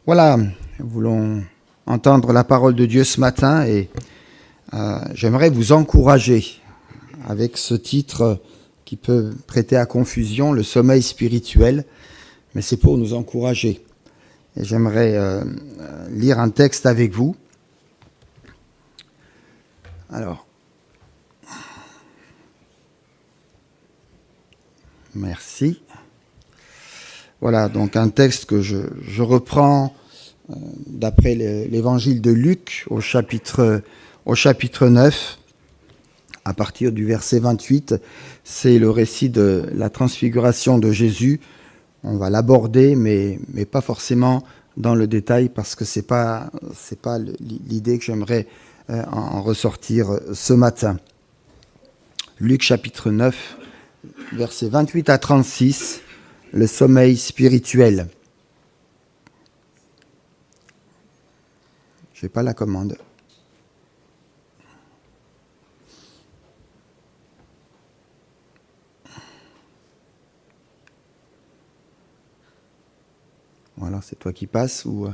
Voilà, nous voulons entendre la parole de Dieu ce matin et j'aimerais vous encourager avec ce titre qui peut prêter à confusion, le sommeil spirituel, mais c'est pour nous encourager. Et j'aimerais lire un texte avec vous. Alors, merci. Voilà, donc un texte que je reprends d'après l'évangile de Luc au chapitre 9, à partir du verset 28. C'est le récit de la transfiguration de Jésus. On va l'aborder, mais pas forcément dans le détail, parce que c'est pas l'idée que j'aimerais en ressortir ce matin. Luc chapitre 9, versets 28 à 36. Le sommeil spirituel. Je n'ai pas la commande. Voilà, c'est toi qui passes ou...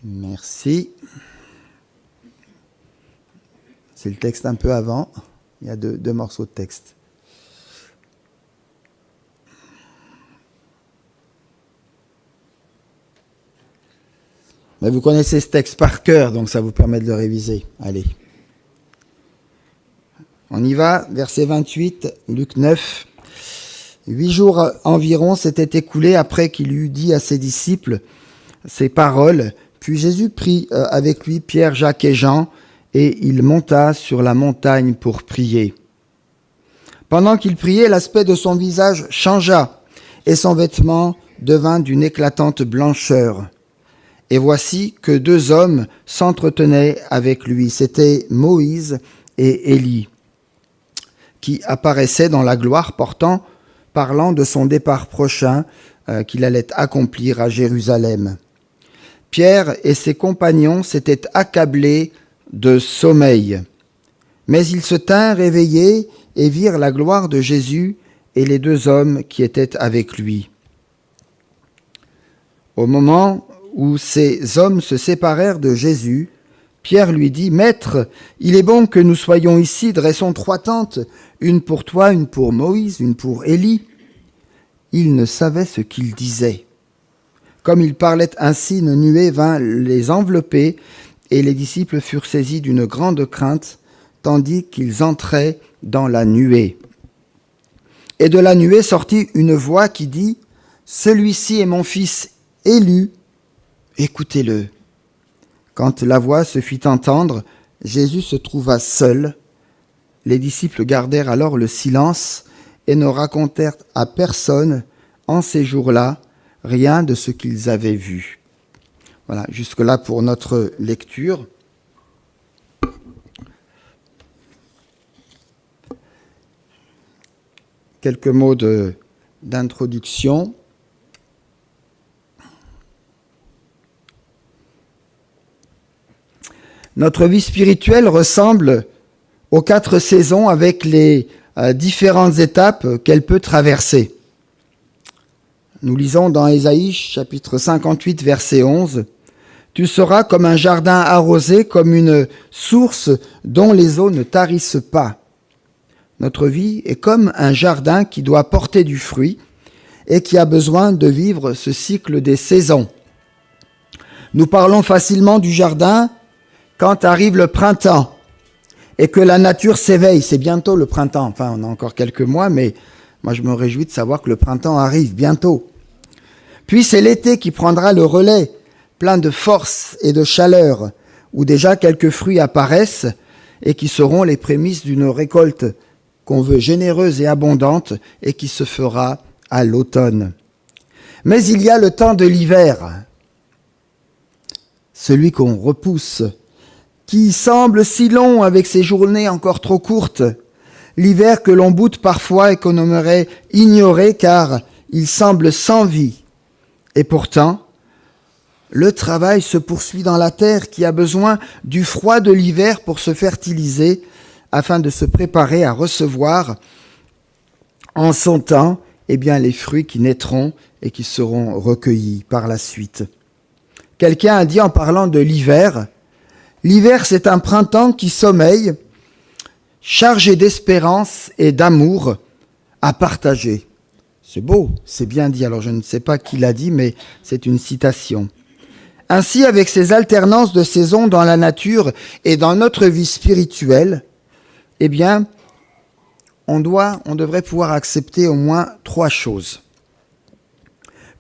Merci. C'est le texte un peu avant. Il y a deux morceaux de texte. Mais vous connaissez ce texte par cœur, donc ça vous permet de le réviser. Allez. On y va, verset 28, Luc 9. 8 jours environ s'étaient écoulés après qu'il eut dit à ses disciples ces paroles. Puis Jésus prit avec lui Pierre, Jacques et Jean, et il monta sur la montagne pour prier. Pendant qu'il priait, l'aspect de son visage changea, et son vêtement devint d'une éclatante blancheur. Et voici que 2 hommes s'entretenaient avec lui. C'étaient Moïse et Élie, qui apparaissaient dans la gloire parlant de son départ prochain qu'il allait accomplir à Jérusalem. Pierre et ses compagnons s'étaient accablés de sommeil. Mais ils se tinrent éveillés et virent la gloire de Jésus et les 2 hommes qui étaient avec lui. Au moment où ces hommes se séparèrent de Jésus, Pierre lui dit « Maître, il est bon que nous soyons ici, dressons 3 tentes, une pour toi, une pour Moïse, une pour Élie. » Il ne savait ce qu'il disait. Comme il parlait ainsi, une nuée vint les envelopper, et les disciples furent saisis d'une grande crainte, tandis qu'ils entraient dans la nuée. Et de la nuée sortit une voix qui dit « Celui-ci est mon fils élu, écoutez-le. » Quand la voix se fit entendre, Jésus se trouva seul. Les disciples gardèrent alors le silence et ne racontèrent à personne en ces jours-là rien de ce qu'ils avaient vu. Voilà, jusque-là pour notre lecture. Quelques mots d'introduction. Notre vie spirituelle ressemble aux 4 saisons avec les différentes étapes qu'elle peut traverser. Nous lisons dans Ésaïe, chapitre 58, verset 11, « Tu seras comme un jardin arrosé, comme une source dont les eaux ne tarissent pas. » Notre vie est comme un jardin qui doit porter du fruit et qui a besoin de vivre ce cycle des saisons. Nous parlons facilement du jardin quand arrive le printemps et que la nature s'éveille. C'est bientôt le printemps. Enfin, on a encore quelques mois, mais moi je me réjouis de savoir que le printemps arrive bientôt. Puis c'est l'été qui prendra le relais, plein de force et de chaleur, où déjà quelques fruits apparaissent et qui seront les prémices d'une récolte qu'on veut généreuse et abondante et qui se fera à l'automne. Mais il y a le temps de l'hiver, celui qu'on repousse, qui semble si long avec ses journées encore trop courtes, l'hiver que l'on boude parfois et qu'on aimerait ignorer car il semble sans vie. Et pourtant, le travail se poursuit dans la terre qui a besoin du froid de l'hiver pour se fertiliser afin de se préparer à recevoir en son temps les fruits qui naîtront et qui seront recueillis par la suite. Quelqu'un a dit en parlant de l'hiver, l'hiver c'est un printemps qui sommeille, chargé d'espérance et d'amour à partager. C'est beau, c'est bien dit. Alors je ne sais pas qui l'a dit, mais c'est une citation. Ainsi, avec ces alternances de saisons dans la nature et dans notre vie spirituelle, eh bien, on devrait pouvoir accepter au moins 3 choses.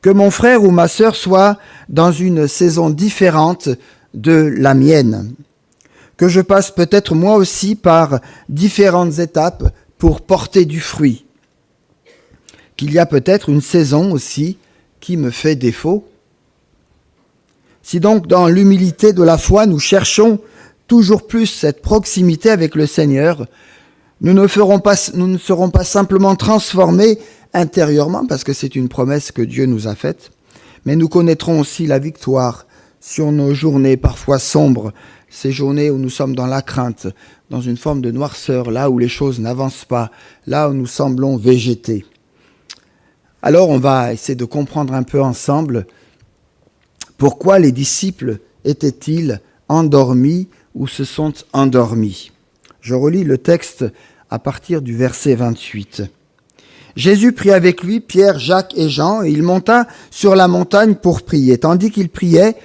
Que mon frère ou ma sœur soit dans une saison différente de la mienne. Que je passe peut-être moi aussi par différentes étapes pour porter du fruit. Qu'il y a peut-être une saison aussi qui me fait défaut. Si donc dans l'humilité de la foi nous cherchons toujours plus cette proximité avec le Seigneur, nous ne serons pas simplement transformés intérieurement, parce que c'est une promesse que Dieu nous a faite, mais nous connaîtrons aussi la victoire sur nos journées parfois sombres, ces journées où nous sommes dans la crainte, dans une forme de noirceur, là où les choses n'avancent pas, là où nous semblons végéter. Alors on va essayer de comprendre un peu ensemble pourquoi les disciples étaient-ils endormis ou se sont endormis. Je relis le texte à partir du verset 28. Jésus prit avec lui Pierre, Jacques et Jean, et il monta sur la montagne pour prier. Tandis qu'il priait,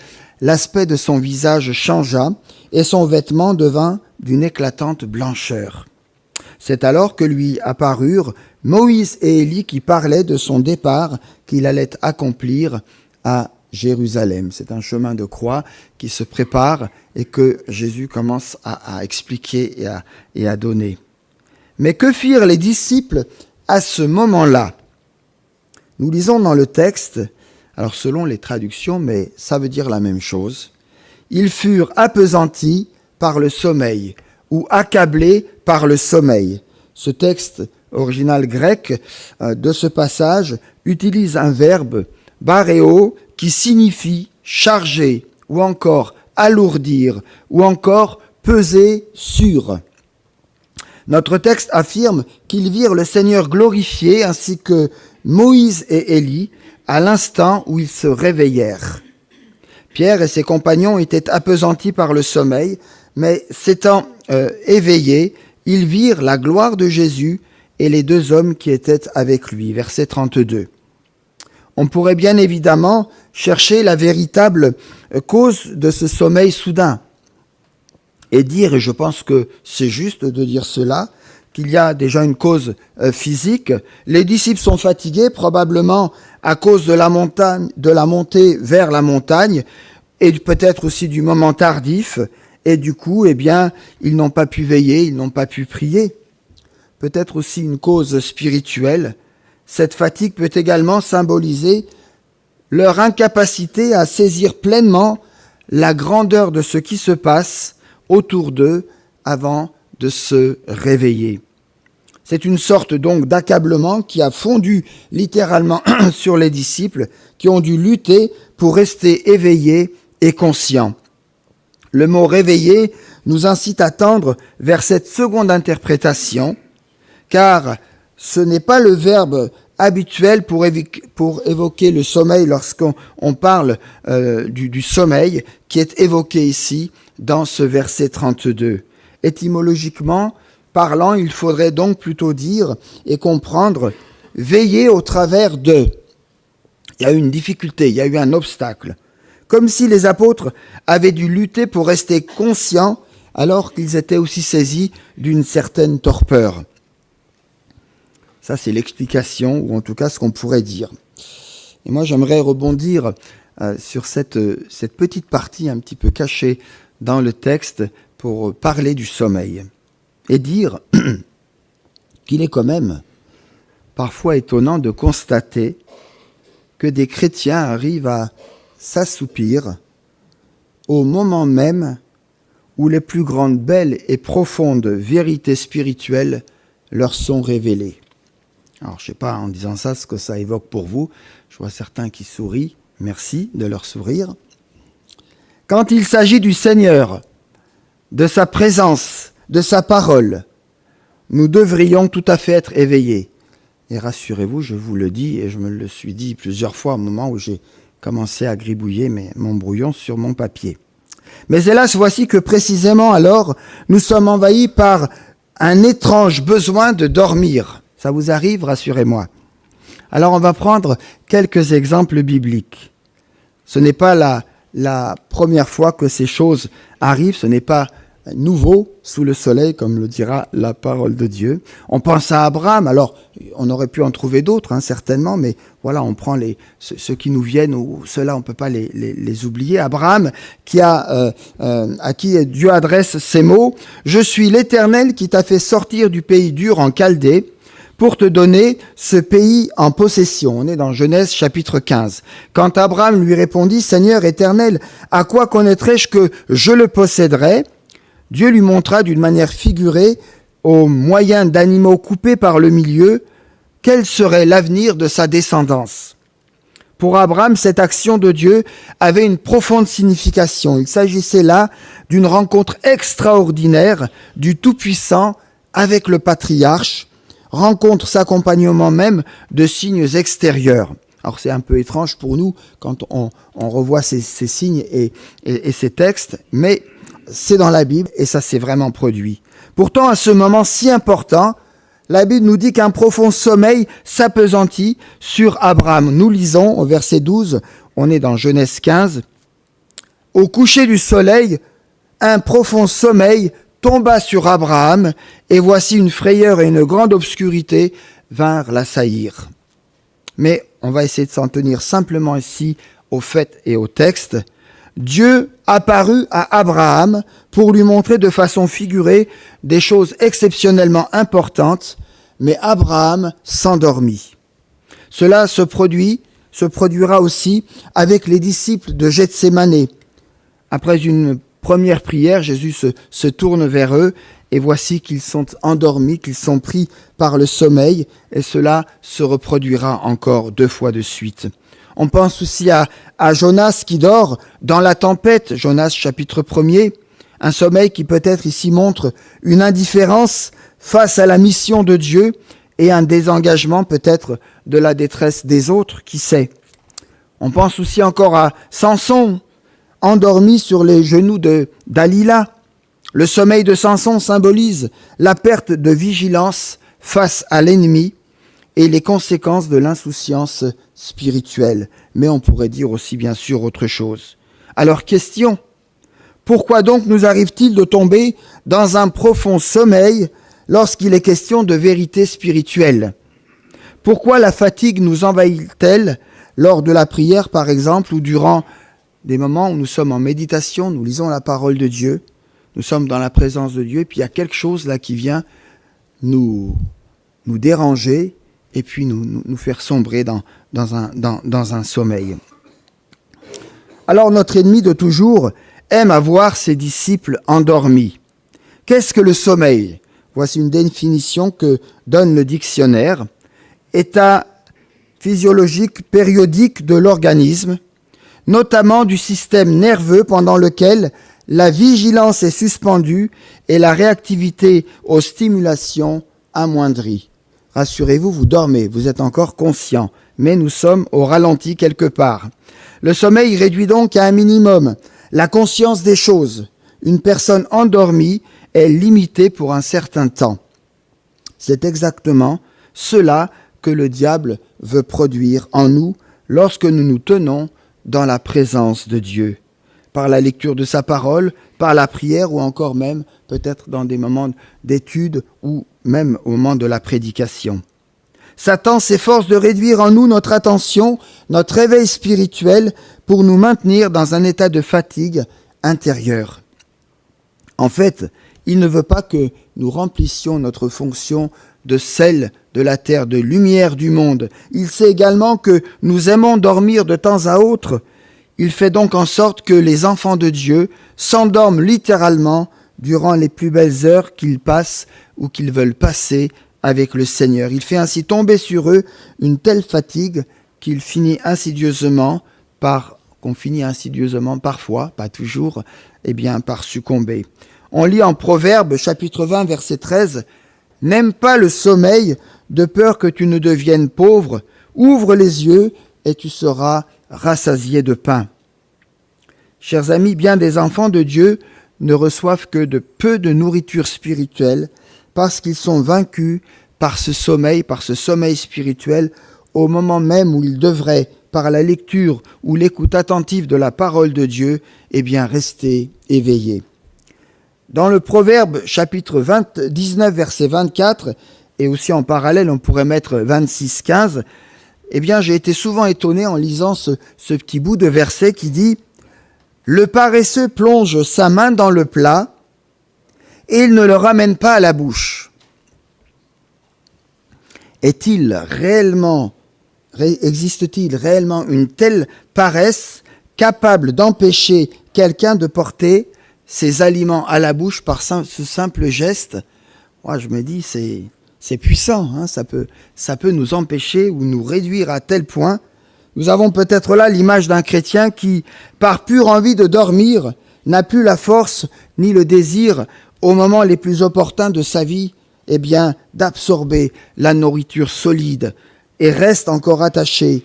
l'aspect de son visage changea, et son vêtement devint d'une éclatante blancheur. C'est alors que lui apparurent Moïse et Élie qui parlaient de son départ qu'il allait accomplir à Jérusalem. C'est un chemin de croix qui se prépare et que Jésus commence à expliquer et à donner. Mais que firent les disciples à ce moment-là? Nous lisons dans le texte, alors selon les traductions, mais ça veut dire la même chose. Ils furent appesantis par le sommeil ou accablés par le sommeil. Ce texte original grec de ce passage utilise un verbe baréo qui signifie charger ou encore alourdir ou encore peser sur. Notre texte affirme qu'ils virent le Seigneur glorifié ainsi que Moïse et Élie à l'instant où ils se réveillèrent. Pierre et ses compagnons étaient appesantis par le sommeil, mais s'étant éveillés, ils virent la gloire de Jésus et les 2 hommes qui étaient avec lui. Verset 32. On pourrait bien évidemment chercher la véritable cause de ce sommeil soudain et dire, et je pense que c'est juste de dire cela, qu'il y a déjà une cause physique. Les disciples sont fatigués, probablement à cause de la montée vers la montagne, et peut-être aussi du moment tardif, et du coup, eh bien, ils n'ont pas pu veiller, ils n'ont pas pu prier. Peut-être aussi une cause spirituelle. Cette fatigue peut également symboliser leur incapacité à saisir pleinement la grandeur de ce qui se passe autour d'eux avant de se réveiller. C'est une sorte donc d'accablement qui a fondu littéralement sur les disciples qui ont dû lutter pour rester éveillés et conscients. Le mot réveiller nous incite à tendre vers cette seconde interprétation, car ce n'est pas le verbe habituel pour évoquer le sommeil lorsqu'on parle du sommeil qui est évoqué ici dans ce verset 32. Étymologiquement parlant, il faudrait donc plutôt dire et comprendre « veiller au travers de ». Il y a eu une difficulté, il y a eu un obstacle. Comme si les apôtres avaient dû lutter pour rester conscients alors qu'ils étaient aussi saisis d'une certaine torpeur. Ça, c'est l'explication, ou en tout cas ce qu'on pourrait dire. Et moi, j'aimerais rebondir sur cette petite partie un petit peu cachée dans le texte pour parler du sommeil et dire qu'il est quand même parfois étonnant de constater que des chrétiens arrivent à s'assoupir au moment même où les plus grandes, belles et profondes vérités spirituelles leur sont révélées. Alors, je ne sais pas en disant ça ce que ça évoque pour vous. Je vois certains qui sourient. Merci de leur sourire. Quand il s'agit du Seigneur, de sa présence, de sa parole, nous devrions tout à fait être éveillés. Et rassurez-vous, je vous le dis, et je me le suis dit plusieurs fois au moment où j'ai commencé à gribouiller mon brouillon sur mon papier. Mais hélas, voici que précisément alors, nous sommes envahis par un étrange besoin de dormir. Ça vous arrive, rassurez-moi. Alors on va prendre quelques exemples bibliques. Ce n'est pas la première fois que ces choses arrivent, ce n'est pas nouveau sous le soleil, comme le dira la parole de Dieu. On pense à Abraham, alors on aurait pu en trouver d'autres, certainement, mais voilà, on prend ceux qui nous viennent, ou ceux-là, on ne peut pas les oublier. Abraham, à qui Dieu adresse ces mots, « Je suis l'Éternel qui t'a fait sortir du pays dur en Chaldée, pour te donner ce pays en possession. » On est dans Genèse chapitre 15. Quand Abraham lui répondit, « Seigneur éternel, à quoi connaîtrai-je que je le posséderai ?» Dieu lui montra d'une manière figurée, au moyen d'animaux coupés par le milieu, quel serait l'avenir de sa descendance. Pour Abraham, cette action de Dieu avait une profonde signification. Il s'agissait là d'une rencontre extraordinaire du Tout-Puissant avec le patriarche, rencontre s'accompagnement même de signes extérieurs. Alors c'est un peu étrange pour nous quand on revoit ces signes et ces textes, mais c'est dans la Bible et ça s'est vraiment produit. Pourtant, à ce moment si important, la Bible nous dit qu'un profond sommeil s'appesantit sur Abraham. Nous lisons au verset 12, on est dans Genèse 15, « Au coucher du soleil, un profond sommeil tomba sur Abraham, et voici une frayeur et une grande obscurité vinrent l'assaillir. » Mais on va essayer de s'en tenir simplement ici au fait et au texte. Dieu apparut à Abraham pour lui montrer de façon figurée des choses exceptionnellement importantes, mais Abraham s'endormit. Cela se produira aussi avec les disciples de Gethsémanée. Après une première prière, Jésus se tourne vers eux et voici qu'ils sont endormis, qu'ils sont pris par le sommeil, et cela se reproduira encore 2 fois de suite. On pense aussi à Jonas qui dort dans la tempête, Jonas chapitre 1er, un sommeil qui peut-être ici montre une indifférence face à la mission de Dieu et un désengagement peut-être de la détresse des autres, qui sait. On pense aussi encore à Samson, endormi sur les genoux de Dalila. Le sommeil de Samson symbolise la perte de vigilance face à l'ennemi et les conséquences de l'insouciance spirituelle. Mais on pourrait dire aussi bien sûr autre chose. Alors question, pourquoi donc nous arrive-t-il de tomber dans un profond sommeil lorsqu'il est question de vérité spirituelle? Pourquoi la fatigue nous envahit-elle lors de la prière par exemple, ou durant des moments où nous sommes en méditation, nous lisons la parole de Dieu, nous sommes dans la présence de Dieu, et puis il y a quelque chose là qui vient nous déranger et puis nous faire sombrer dans un sommeil. Alors notre ennemi de toujours aime avoir ses disciples endormis. Qu'est-ce que le sommeil? Voici une définition que donne le dictionnaire. État physiologique périodique de l'organisme, notamment du système nerveux pendant lequel la vigilance est suspendue et la réactivité aux stimulations amoindrie. Rassurez-vous, vous dormez, vous êtes encore conscient, mais nous sommes au ralenti quelque part. Le sommeil réduit donc à un minimum la conscience des choses. Une personne endormie est limitée pour un certain temps. C'est exactement cela que le diable veut produire en nous lorsque nous nous tenons dans la présence de Dieu, par la lecture de sa parole, par la prière ou encore même peut-être dans des moments d'étude ou même au moment de la prédication. Satan s'efforce de réduire en nous notre attention, notre réveil spirituel pour nous maintenir dans un état de fatigue intérieure. En fait, il ne veut pas que nous remplissions notre fonction de sel de la terre, de lumière du monde. Il sait également que nous aimons dormir de temps à autre. Il fait donc en sorte que les enfants de Dieu s'endorment littéralement durant les plus belles heures qu'ils passent ou qu'ils veulent passer avec le Seigneur. Il fait ainsi tomber sur eux une telle fatigue qu'on finit insidieusement parfois, pas toujours, par succomber. On lit en Proverbes chapitre 20 verset 13, « N'aime pas le sommeil de peur que tu ne deviennes pauvre. Ouvre les yeux et tu seras rassasié de pain. Chers amis, bien des enfants de Dieu ne reçoivent que de peu de nourriture spirituelle parce qu'ils sont vaincus par ce sommeil spirituel au moment même où ils devraient, par la lecture ou l'écoute attentive de la parole de Dieu, rester éveillés. Dans le Proverbe chapitre 19 verset 24, et aussi en parallèle on pourrait mettre 26, 15, j'ai été souvent étonné en lisant ce petit bout de verset qui dit « Le paresseux plonge sa main dans le plat et il ne le ramène pas à la bouche. » Existe-t-il réellement une telle paresse capable d'empêcher quelqu'un de porter ses aliments à la bouche par ce simple geste? Moi, je me dis, c'est puissant, hein, ça peut nous empêcher ou nous réduire à tel point. Nous avons peut-être là l'image d'un chrétien qui, par pure envie de dormir, n'a plus la force ni le désir, au moment les plus opportuns de sa vie, d'absorber la nourriture solide et reste encore attaché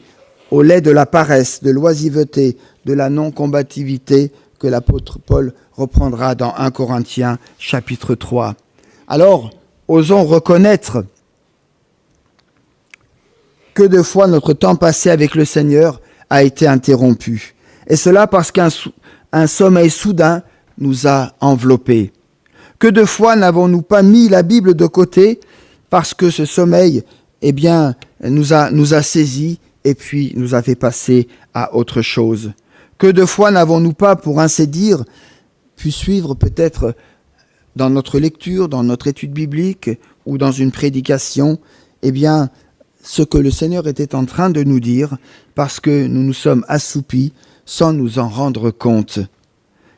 au lait de la paresse, de l'oisiveté, de la non-combativité que l'apôtre Paul reprendra dans 1 Corinthiens chapitre 3. Alors, osons reconnaître que de fois notre temps passé avec le Seigneur a été interrompu. Et cela parce qu'un sommeil soudain nous a enveloppés. Que de fois n'avons-nous pas mis la Bible de côté parce que ce sommeil, nous a saisis et puis nous a fait passer à autre chose. Que de fois n'avons-nous pas, pour ainsi dire, pu suivre peut-être dans notre lecture, dans notre étude biblique ou dans une prédication, ce que le Seigneur était en train de nous dire parce que nous nous sommes assoupis sans nous en rendre compte.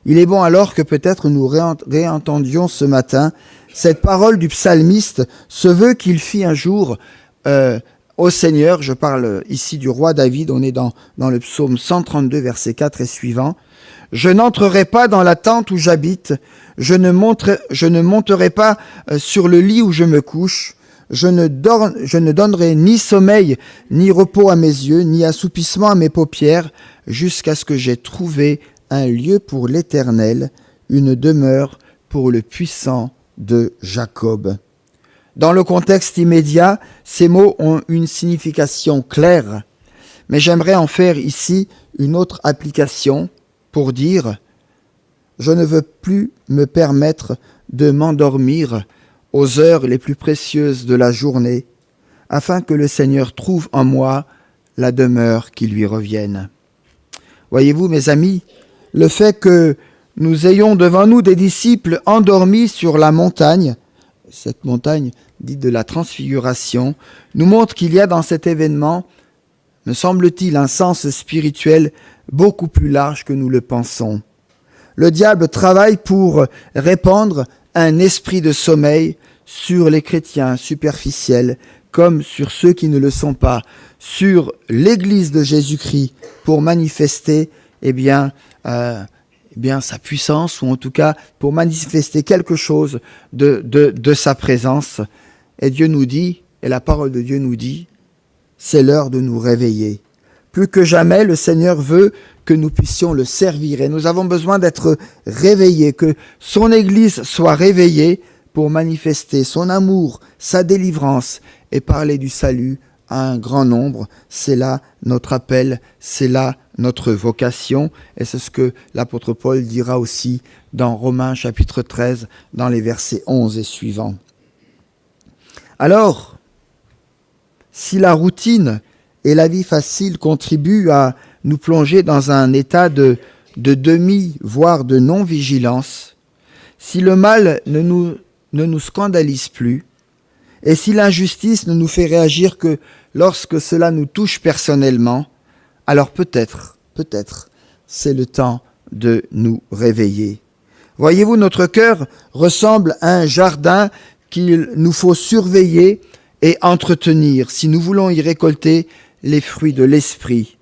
Il est bon alors que peut-être nous réentendions ce matin cette parole du psalmiste, ce vœu qu'il fit un jour au Seigneur. Je parle ici du roi David, on est dans le psaume 132, verset 4 et suivant. « Je n'entrerai pas dans la tente où j'habite, je ne monterai pas sur le lit où je me couche, je ne donnerai ni sommeil, ni repos à mes yeux, ni assoupissement à mes paupières, jusqu'à ce que j'aie trouvé un lieu pour l'Éternel, une demeure pour le puissant de Jacob. » Dans le contexte immédiat, ces mots ont une signification claire, mais j'aimerais en faire ici une autre application pour dire « Je ne veux plus me permettre de m'endormir aux heures les plus précieuses de la journée, afin que le Seigneur trouve en moi la demeure qui lui revienne. » Voyez-vous, mes amis, le fait que nous ayons devant nous des disciples endormis sur la montagne, cette montagne dite de la transfiguration, nous montre qu'il y a dans cet événement, me semble-t-il, un sens spirituel beaucoup plus large que nous le pensons. Le diable travaille pour répandre un esprit de sommeil sur les chrétiens superficiels comme sur ceux qui ne le sont pas, sur l'Église de Jésus-Christ pour manifester sa puissance, ou en tout cas pour manifester quelque chose de sa présence. Et Dieu nous dit, et la parole de Dieu nous dit, c'est l'heure de nous réveiller. Plus que jamais, le Seigneur veut que nous puissions le servir. Et nous avons besoin d'être réveillés, que son Église soit réveillée pour manifester son amour, sa délivrance et parler du salut à un grand nombre. C'est là notre appel, c'est là notre vocation. Et c'est ce que l'apôtre Paul dira aussi dans Romains chapitre 13, dans les versets 11 et suivants. Alors, si la routine et la vie facile contribuent à nous plonger dans un état de demi, voire de non-vigilance, si le mal ne nous scandalise plus, et si l'injustice ne nous fait réagir que lorsque cela nous touche personnellement, alors peut-être, c'est le temps de nous réveiller. Voyez-vous, notre cœur ressemble à un jardin qu'il nous faut surveiller et entretenir si nous voulons y récolter les fruits de l'esprit.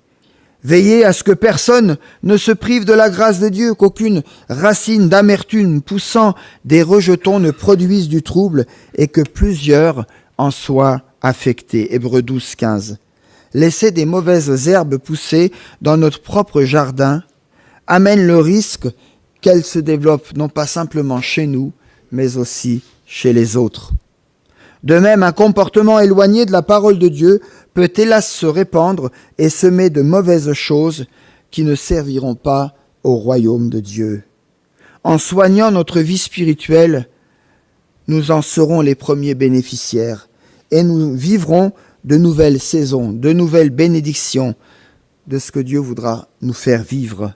Veillez à ce que personne ne se prive de la grâce de Dieu, qu'aucune racine d'amertume poussant des rejetons ne produise du trouble et que plusieurs en soient affectés. Hébreux 12, 15. Laisser des mauvaises herbes pousser dans notre propre jardin amène le risque qu'elles se développent non pas simplement chez nous, mais aussi chez les autres. De même, un comportement éloigné de la parole de Dieu peut hélas se répandre et semer de mauvaises choses qui ne serviront pas au royaume de Dieu. En soignant notre vie spirituelle, nous en serons les premiers bénéficiaires et nous vivrons de nouvelles saisons, de nouvelles bénédictions de ce que Dieu voudra nous faire vivre.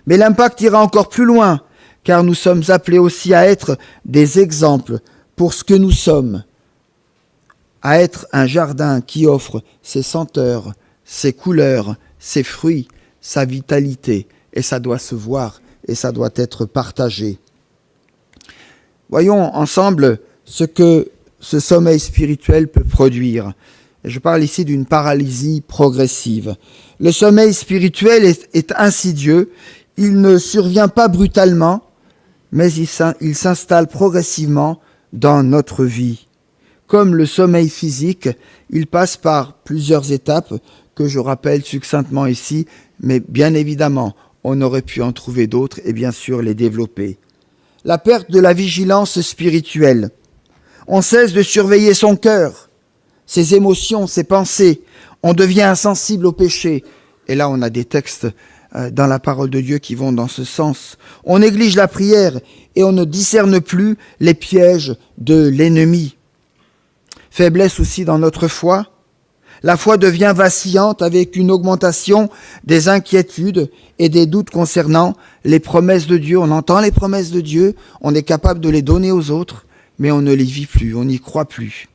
Mais l'impact ira encore plus loin, car nous sommes appelés aussi à être des exemples pour ce que nous sommes, à être un jardin qui offre ses senteurs, ses couleurs, ses fruits, sa vitalité, et ça doit se voir et ça doit être partagé. Voyons ensemble ce que ce sommeil spirituel peut produire. Je parle ici d'une paralysie progressive. Le sommeil spirituel est insidieux, il ne survient pas brutalement, mais il s'installe progressivement dans notre vie. Comme le sommeil physique, il passe par plusieurs étapes que je rappelle succinctement ici, mais bien évidemment, on aurait pu en trouver d'autres et bien sûr les développer. La perte de la vigilance spirituelle. On cesse de surveiller son cœur, ses émotions, ses pensées. On devient insensible au péché. Et là, on a des textes dans la parole de Dieu qui vont dans ce sens. On néglige la prière et on ne discerne plus les pièges de l'ennemi. Faiblesse aussi dans notre foi. La foi devient vacillante avec une augmentation des inquiétudes et des doutes concernant les promesses de Dieu. On entend les promesses de Dieu, on est capable de les donner aux autres, mais on ne les vit plus, on n'y croit plus.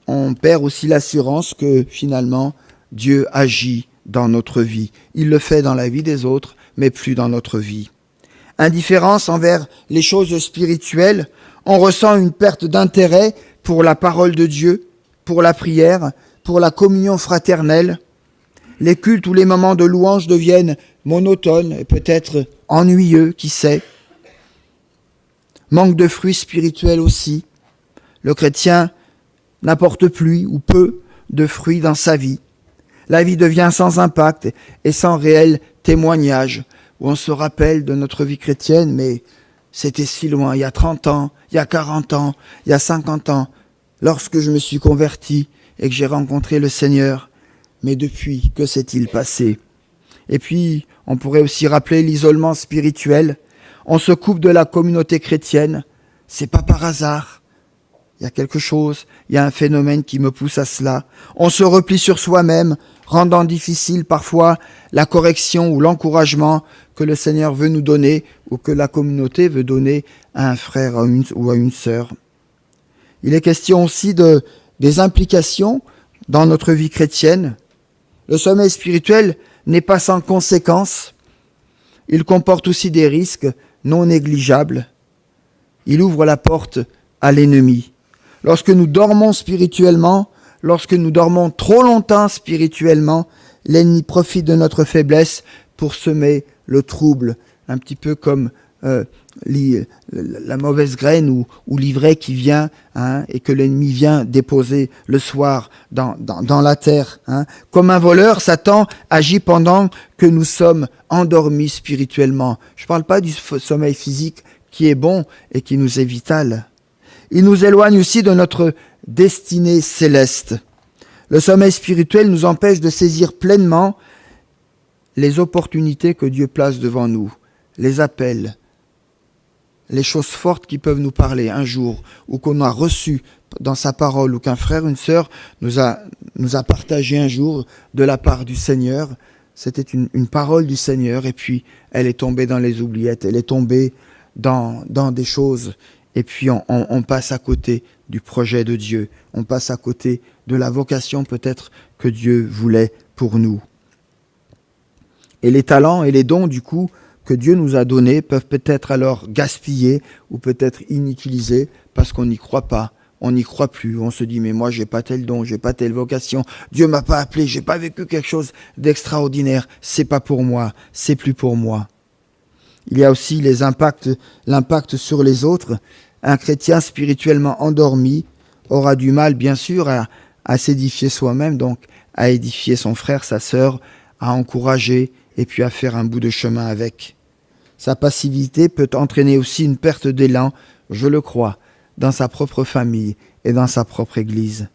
On perd aussi l'assurance que finalement Dieu agit dans notre vie. Il le fait dans la vie des autres, mais plus dans notre vie. Indifférence envers les choses spirituelles, on ressent une perte d'intérêt pour la parole de Dieu, pour la prière, pour la communion fraternelle. Les cultes ou les moments de louange deviennent monotones et peut-être ennuyeux, qui sait. Manque de fruits spirituels aussi. Le chrétien n'apporte plus ou peu de fruits dans sa vie. La vie devient sans impact et sans réel témoignage, où on se rappelle de notre vie chrétienne, mais c'était si loin, il y a 30 ans, il y a 40 ans, il y a 50 ans, lorsque je me suis converti et que j'ai rencontré le Seigneur. Mais depuis, que s'est-il passé? Et puis, on pourrait aussi rappeler l'isolement spirituel. On se coupe de la communauté chrétienne. C'est pas par hasard. Il y a quelque chose, il y a un phénomène qui me pousse à cela. On se replie sur soi-même, rendant difficile parfois la correction ou l'encouragement que le Seigneur veut nous donner ou que la communauté veut donner à un frère ou à une sœur. Il est question aussi des implications dans notre vie chrétienne. Le sommeil spirituel n'est pas sans conséquences. Il comporte aussi des risques non négligeables. Il ouvre la porte à l'ennemi. Lorsque nous dormons spirituellement, lorsque nous dormons trop longtemps spirituellement, l'ennemi profite de notre faiblesse pour semer le trouble, un petit peu comme la mauvaise graine ou l'ivraie qui vient et que l'ennemi vient déposer le soir dans la terre. Comme un voleur, Satan agit pendant que nous sommes endormis spirituellement. Je ne parle pas du sommeil physique qui est bon et qui nous est vital. Il nous éloigne aussi de notre destinée céleste. Le sommeil spirituel nous empêche de saisir pleinement les opportunités que Dieu place devant nous, les appels, les choses fortes qui peuvent nous parler un jour ou qu'on a reçues dans sa parole ou qu'un frère, une sœur nous a partagé un jour de la part du Seigneur. C'était une parole du Seigneur et puis elle est tombée dans les oubliettes, elle est tombée dans des choses et puis on passe à côté du projet de Dieu, on passe à côté de la vocation peut-être que Dieu voulait pour nous. Et les talents et les dons du coup que Dieu nous a donnés peuvent peut-être alors gaspiller ou peut-être inutilisés parce qu'on n'y croit pas, on n'y croit plus, on se dit mais moi j'ai pas tel don, j'ai pas telle vocation, Dieu m'a pas appelé, j'ai pas vécu quelque chose d'extraordinaire, c'est pas pour moi, c'est plus pour moi. Il y a aussi l'impact sur les autres. Un chrétien spirituellement endormi aura du mal, bien sûr, à s'édifier soi-même, donc à édifier son frère, sa sœur, à encourager et puis à faire un bout de chemin avec. Sa passivité peut entraîner aussi une perte d'élan, je le crois, dans sa propre famille et dans sa propre Église.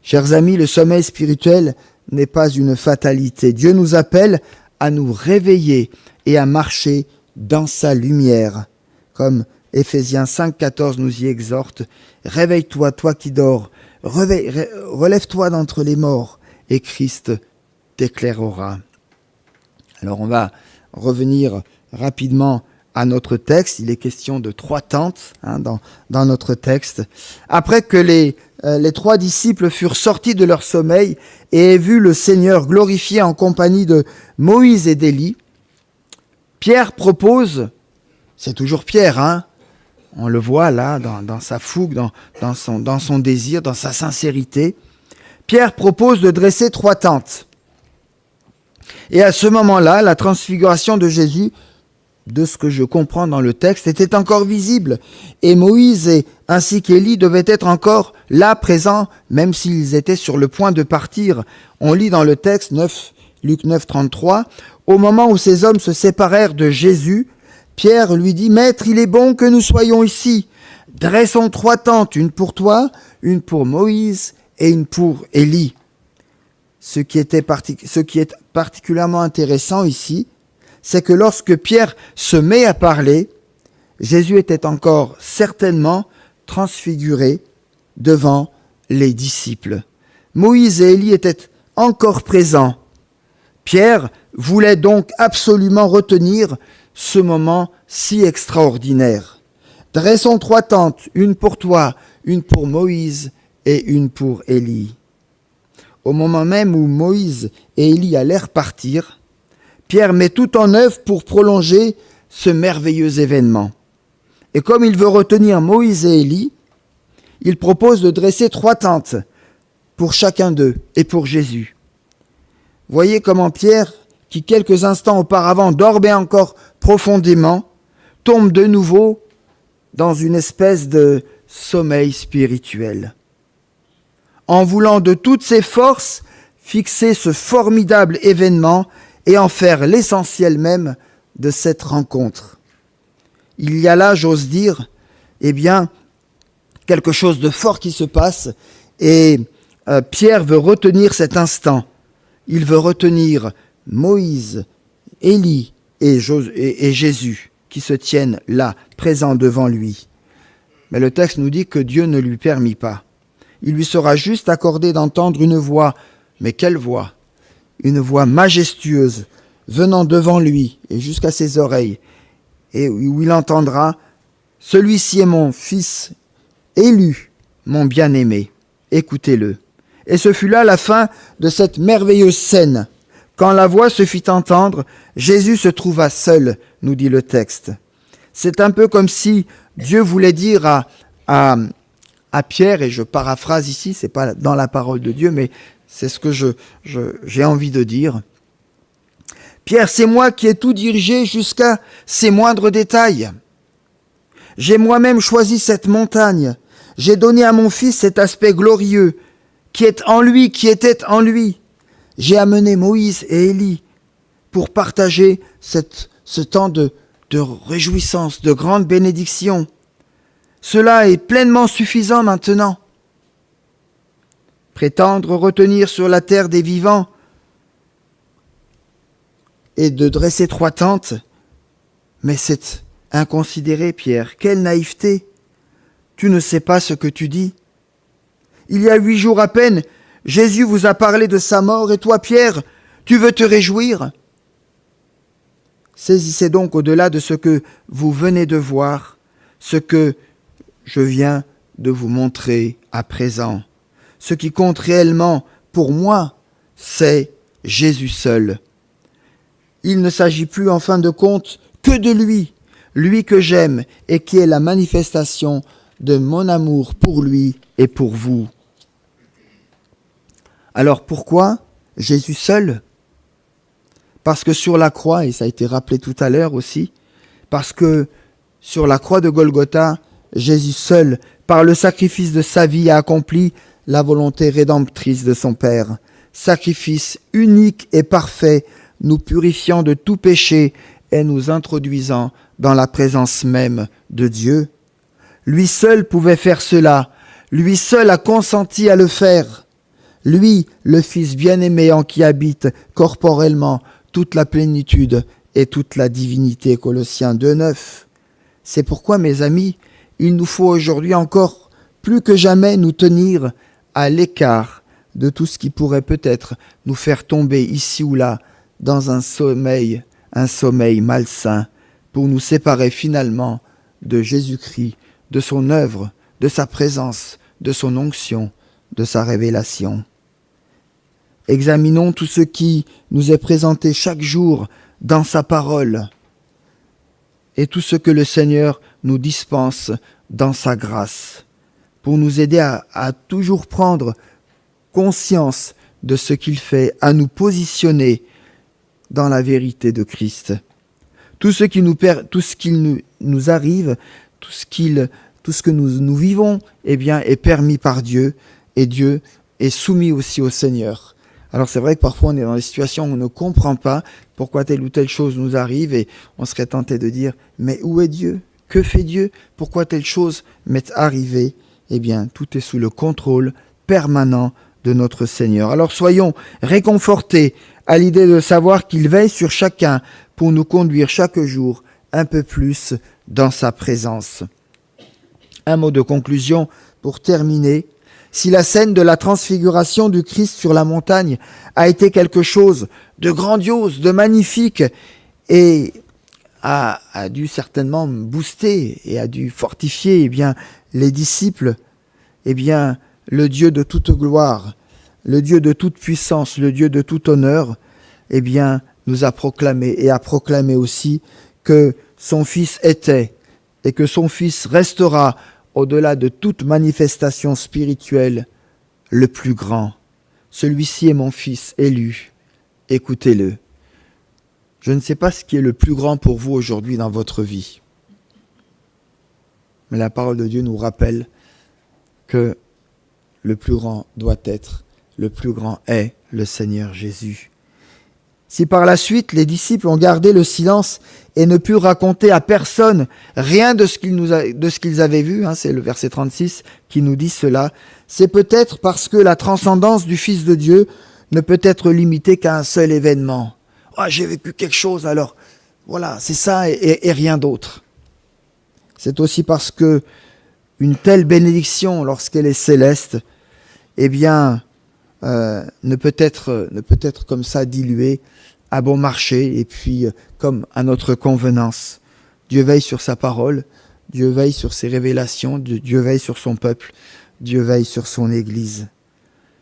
Chers amis, le sommeil spirituel n'est pas une fatalité. Dieu nous appelle à nous réveiller et à marcher dans sa lumière. Comme Éphésiens 5,14 nous y exhorte, « Réveille-toi, toi qui dors, relève-toi d'entre les morts, et Christ t'éclairera. » Alors on va revenir rapidement à notre texte. Il est question de 3 tentes dans notre texte. Après que les 3 disciples furent sortis de leur sommeil et aient vu le Seigneur glorifié en compagnie de Moïse et d'Élie, Pierre propose, c'est toujours Pierre, on le voit là dans sa fougue, dans son désir, dans sa sincérité, Pierre propose de dresser 3 tentes. Et à ce moment-là, la transfiguration de Jésus, de ce que je comprends dans le texte, était encore visible. Et Moïse ainsi qu'Élie devaient être encore là, présents, même s'ils étaient sur le point de partir. On lit dans le texte, Luc 9, 33, « Au moment où ces hommes se séparèrent de Jésus, Pierre lui dit, « Maître, il est bon que nous soyons ici. Dressons 3 tentes, une pour toi, une pour Moïse et une pour Élie. » Ce qui est particulièrement intéressant ici, c'est que lorsque Pierre se met à parler, Jésus était encore certainement transfiguré devant les disciples. Moïse et Élie étaient encore présents. Pierre voulait donc absolument retenir ce moment si extraordinaire. Dressons 3 tentes, une pour toi, une pour Moïse et une pour Élie. Au moment même où Moïse et Élie allèrent partir, Pierre met tout en œuvre pour prolonger ce merveilleux événement. Et comme il veut retenir Moïse et Élie, il propose de dresser 3 tentes pour chacun d'eux et pour Jésus. Voyez comment Pierre, qui quelques instants auparavant dormait encore profondément, tombe de nouveau dans une espèce de sommeil spirituel. En voulant de toutes ses forces fixer ce formidable événement et en faire l'essentiel même de cette rencontre. Il y a là, j'ose dire, quelque chose de fort qui se passe et Pierre veut retenir cet instant. Il veut retenir Moïse, Élie et Jésus qui se tiennent là, présents devant lui. Mais le texte nous dit que Dieu ne lui permit pas. Il lui sera juste accordé d'entendre une voix. Mais quelle voix ? Une voix majestueuse venant devant lui et jusqu'à ses oreilles, et où il entendra « Celui-ci est mon fils élu, mon bien-aimé, écoutez-le ». Et ce fut là la fin de cette merveilleuse scène. Quand la voix se fit entendre, Jésus se trouva seul, nous dit le texte. C'est un peu comme si Dieu voulait dire à Pierre, et je paraphrase ici, c'est pas dans la parole de Dieu, mais c'est ce que j'ai envie de dire. Pierre, c'est moi qui ai tout dirigé jusqu'à ses moindres détails. J'ai moi-même choisi cette montagne. J'ai donné à mon fils cet aspect glorieux qui est en lui, qui était en lui. J'ai amené Moïse et Élie pour partager ce temps de réjouissance, de grande bénédiction. Cela est pleinement suffisant maintenant. Prétendre retenir sur la terre des vivants et de dresser 3 tentes, mais c'est inconsidéré, Pierre. Quelle naïveté! Tu ne sais pas ce que tu dis. Il y a 8 jours à peine, Jésus vous a parlé de sa mort, et toi, Pierre, tu veux te réjouir? Saisissez donc au-delà de ce que vous venez de voir, ce que je viens de vous montrer à présent. Ce qui compte réellement pour moi, c'est Jésus seul. Il ne s'agit plus en fin de compte que de lui, lui que j'aime et qui est la manifestation de mon amour pour lui et pour vous. Alors pourquoi Jésus seul ? Parce que sur la croix, et ça a été rappelé tout à l'heure aussi, parce que sur la croix de Golgotha, Jésus seul par le sacrifice de sa vie, a accompli la volonté rédemptrice de son Père. Sacrifice unique et parfait, nous purifiant de tout péché et nous introduisant dans la présence même de Dieu. Lui seul pouvait faire cela. Lui seul a consenti à le faire. Lui, le Fils bien-aimé en qui habite corporellement toute la plénitude et toute la divinité. Colossiens 2,9. C'est pourquoi, mes amis, il nous faut aujourd'hui encore plus que jamais nous tenir à l'écart de tout ce qui pourrait peut-être nous faire tomber ici ou là dans un sommeil malsain, pour nous séparer finalement de Jésus-Christ, de son œuvre, de sa présence, de son onction, de sa révélation. Examinons tout ce qui nous est présenté chaque jour dans sa parole et tout ce que le Seigneur nous dispense dans sa grâce pour nous aider à toujours prendre conscience de ce qu'il fait, à nous positionner dans la vérité de Christ. Tout ce qui nous arrive, tout ce que nous vivons, eh bien, est permis par Dieu, et Dieu est soumis aussi au Seigneur. Alors c'est vrai que parfois on est dans des situations où on ne comprend pas pourquoi telle ou telle chose nous arrive, et on serait tenté de dire « Mais où est Dieu ? Que fait Dieu ? Pourquoi telle chose m'est arrivée ?» Eh bien, tout est sous le contrôle permanent de notre Seigneur. Alors soyons réconfortés à l'idée de savoir qu'il veille sur chacun pour nous conduire chaque jour un peu plus dans sa présence. Un mot de conclusion pour terminer. Si la scène de la transfiguration du Christ sur la montagne a été quelque chose de grandiose, de magnifique, et a dû certainement booster et a dû fortifier les disciples, le Dieu de toute gloire, le Dieu de toute puissance, le Dieu de tout honneur, nous a proclamé et a proclamé aussi que son Fils était et que son Fils restera au-delà de toute manifestation spirituelle, le plus grand. Celui-ci est mon Fils élu, écoutez-le. Je ne sais pas ce qui est le plus grand pour vous aujourd'hui dans votre vie. Mais la parole de Dieu nous rappelle que le plus grand doit être, le plus grand est le Seigneur Jésus. Si par la suite les disciples ont gardé le silence et ne purent raconter à personne rien de ce qu'ils avaient vu, c'est le verset 36 qui nous dit cela, c'est peut-être parce que la transcendance du Fils de Dieu ne peut être limitée qu'à un seul événement. « J'ai vécu quelque chose, alors voilà, c'est ça et rien d'autre. » C'est aussi parce que une telle bénédiction, lorsqu'elle est céleste, ne peut être comme ça diluée à bon marché et puis comme à notre convenance. Dieu veille sur sa parole, Dieu veille sur ses révélations, Dieu veille sur son peuple, Dieu veille sur son Église.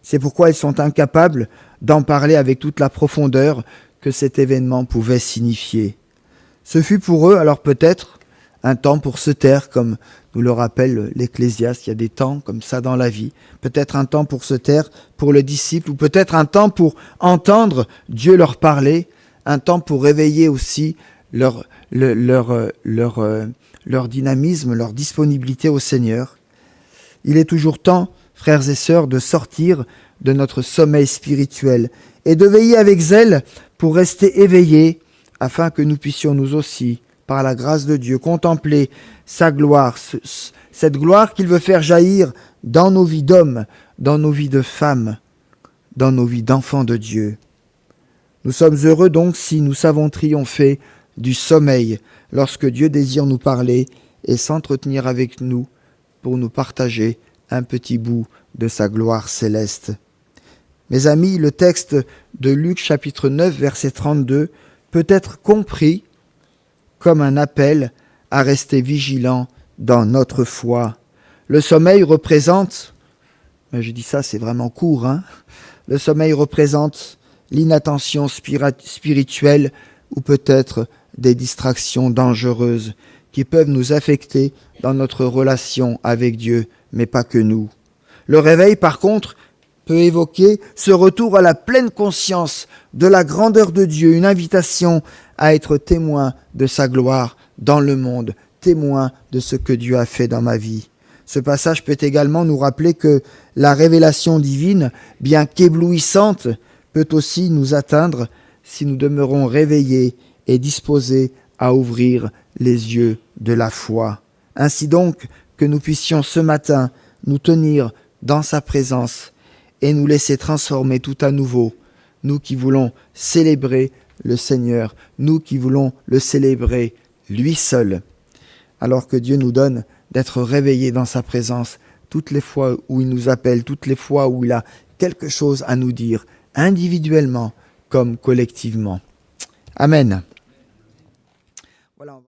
C'est pourquoi ils sont incapables d'en parler avec toute la profondeur que cet événement pouvait signifier. Ce fut pour eux, alors peut-être, un temps pour se taire, comme nous le rappelle l'Ecclésiaste, il y a des temps comme ça dans la vie. Peut-être un temps pour se taire pour le disciple, ou peut-être un temps pour entendre Dieu leur parler, un temps pour réveiller aussi leur dynamisme, leur disponibilité au Seigneur. Il est toujours temps, frères et sœurs, de sortir de notre sommeil spirituel et de veiller avec zèle pour rester éveillés, afin que nous puissions nous aussi, par la grâce de Dieu, contempler sa gloire, cette gloire qu'il veut faire jaillir dans nos vies d'hommes, dans nos vies de femmes, dans nos vies d'enfants de Dieu. Nous sommes heureux donc si nous savons triompher du sommeil, lorsque Dieu désire nous parler et s'entretenir avec nous pour nous partager un petit bout de sa gloire céleste. Mes amis, le texte de Luc chapitre 9 verset 32 peut être compris comme un appel à rester vigilant dans notre foi. Le sommeil représente, mais je dis ça c'est vraiment court, le sommeil représente l'inattention spirituelle ou peut-être des distractions dangereuses qui peuvent nous affecter dans notre relation avec Dieu, mais pas que nous. Le réveil, par contre, peut évoquer ce retour à la pleine conscience de la grandeur de Dieu, une invitation à être témoin de sa gloire dans le monde, témoin de ce que Dieu a fait dans ma vie. Ce passage peut également nous rappeler que la révélation divine, bien qu'éblouissante, peut aussi nous atteindre si nous demeurons réveillés et disposés à ouvrir les yeux de la foi. Ainsi donc, que nous puissions ce matin nous tenir dans sa présence et nous laisser transformer tout à nouveau, nous qui voulons célébrer le Seigneur, nous qui voulons le célébrer lui seul, alors que Dieu nous donne d'être réveillés dans sa présence toutes les fois où il nous appelle, toutes les fois où il a quelque chose à nous dire, individuellement comme collectivement. Amen. Voilà.